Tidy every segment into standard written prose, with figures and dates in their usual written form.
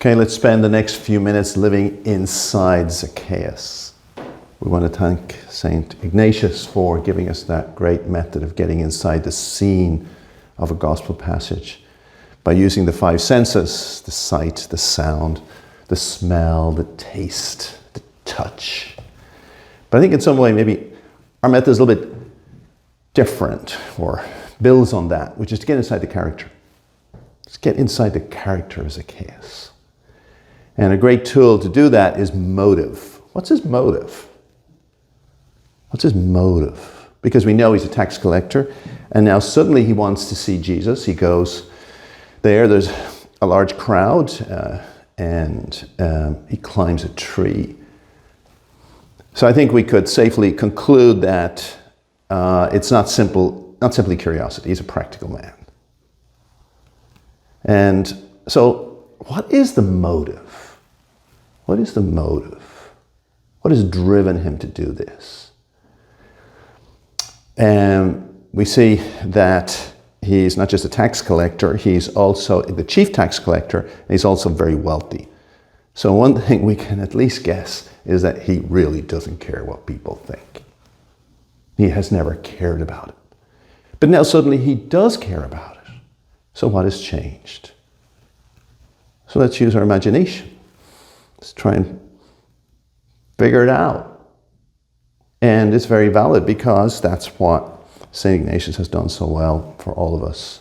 Okay, let's spend the next few minutes living inside Zacchaeus. We want to thank St. Ignatius for giving us that great method of getting inside the scene of a gospel passage by using the five senses: the sight, the sound, the smell, the taste, the touch. But I think in some way maybe our method is a little bit different, or builds on that, which is to get inside the character. Let's get inside the character of Zacchaeus. And a great tool to do that is motive. What's his motive? What's his motive? Because we know he's a tax collector, and now suddenly he wants to see Jesus. He goes there, there's a large crowd, and he climbs a tree. So I think we could safely conclude that it's not simply curiosity. He's a practical man. And so what is the motive? What is the motive? What has driven him to do this? And we see that he's not just a tax collector, he's also the chief tax collector, and he's also very wealthy. So one thing we can at least guess is that he really doesn't care what people think. He has never cared about it. But now suddenly he does care about it. So what has changed? So let's use our imagination. Let's try and figure it out. And it's very valid, because that's what St. Ignatius has done so well for all of us,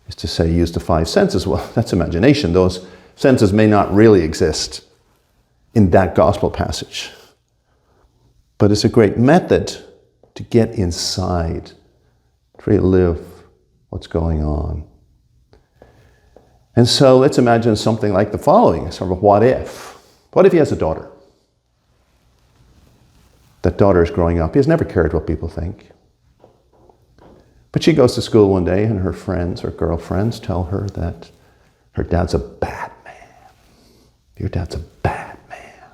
is to say use the five senses. Well, that's imagination. Those senses may not really exist in that gospel passage. But it's a great method to get inside, to really live what's going on. And so let's imagine something like the following, sort of a what if. What if he has a daughter? That daughter is growing up. He has never cared what people think. But she goes to school one day, and her friends, her girlfriends, tell her that her dad's a bad man. Your dad's a bad man.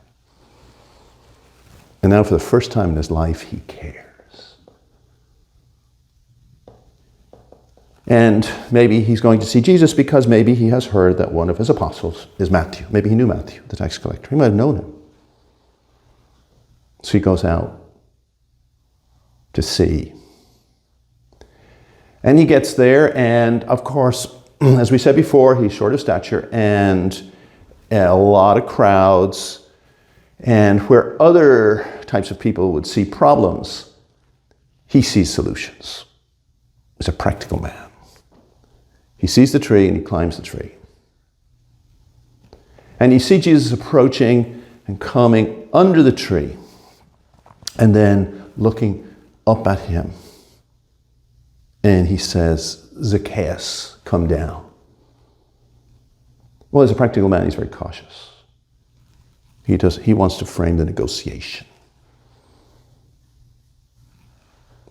And now for the first time in his life, he cares. And maybe he's going to see Jesus because maybe he has heard that one of his apostles is Matthew. Maybe he knew Matthew, the tax collector. He might have known him. So he goes out to see. And he gets there, and of course, as we said before, he's short of stature, and a lot of crowds. And where other types of people would see problems, he sees solutions. He's a practical man. He sees the tree and he climbs the tree. And you see Jesus approaching and coming under the tree, and then looking up at him. And he says, "Zacchaeus, come down." Well, as a practical man, he's very cautious. He wants to frame the negotiation.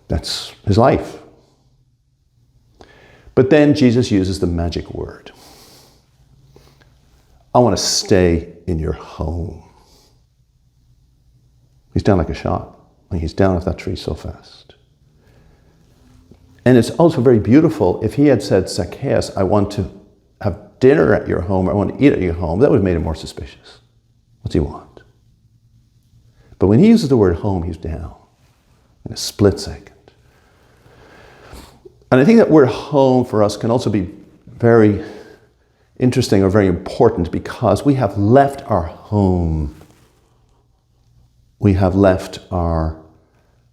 That's his life. But then Jesus uses the magic word. "I want to stay in your home." He's down like a shot. I mean, he's down off that tree so fast. And it's also very beautiful. If he had said, "Zacchaeus, I want to have dinner at your home, or I want to eat at your home," that would have made him more suspicious. What's he want? But when he uses the word home, he's down in a split second. And I think that word home for us can also be very interesting or very important, because we have left our home. We have left our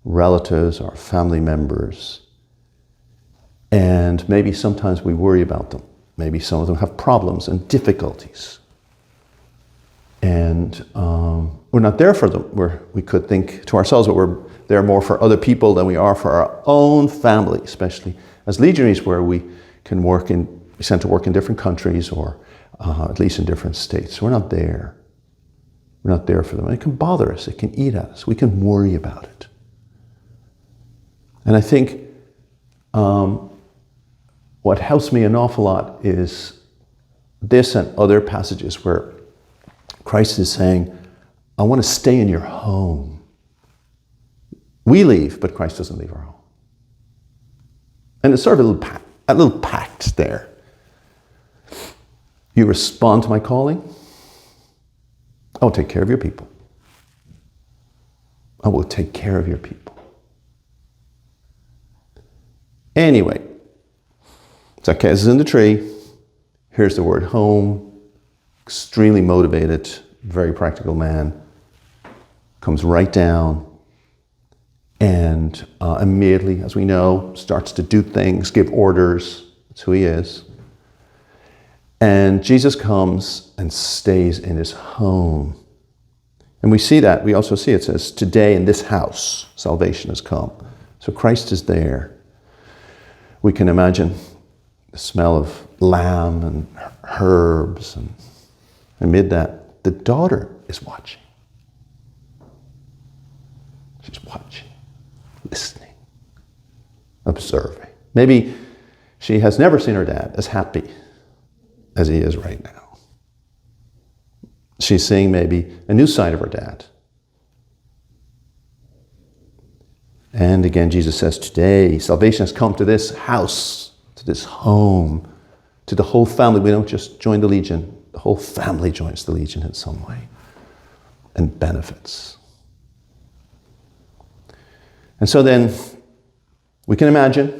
relatives, our family members, and maybe sometimes we worry about them. Maybe some of them have problems and difficulties. And we're not there for them. We could think to ourselves that we're there more for other people than we are for our own family, especially as legionaries, where we sent to work in different countries, or at least in different states. So we're not there. We're not there for them. And it can bother us. It can eat at us. We can worry about it. And I think what helps me an awful lot is this and other passages where Christ is saying, "I want to stay in your home." We leave, but Christ doesn't leave our home. And it's sort of a little pact there. You respond to my calling, I'll take care of your people. I will take care of your people. Anyway, Zacchaeus is in the tree. Here's the word home. Extremely motivated, very practical man. Comes right down and immediately, as we know, starts to do things, give orders. That's who he is. And Jesus comes and stays in his home. And we see that. We also see it says, today in this house, salvation has come. So Christ is there. We can imagine the smell of lamb and herbs. And amid that, the daughter is watching. She's watching, listening, observing. Maybe she has never seen her dad as happy as he is right now. She's seeing maybe a new side of her dad. And again, Jesus says, today, salvation has come to this house, to this home, to the whole family. We don't just join the Legion. The whole family joins the Legion in some way and benefits. And so then, we can imagine,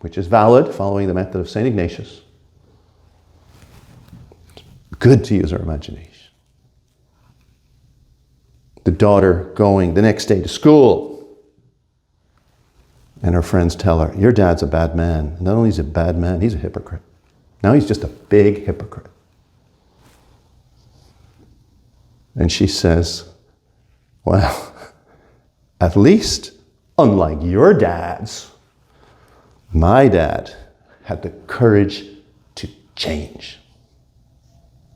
which is valid, following the method of St. Ignatius. Good to use our imagination. The daughter going the next day to school. And her friends tell her, your dad's a bad man. Not only is he a bad man, he's a hypocrite. Now he's just a big hypocrite. And she says, well, at least, unlike your dads, my dad had the courage to change.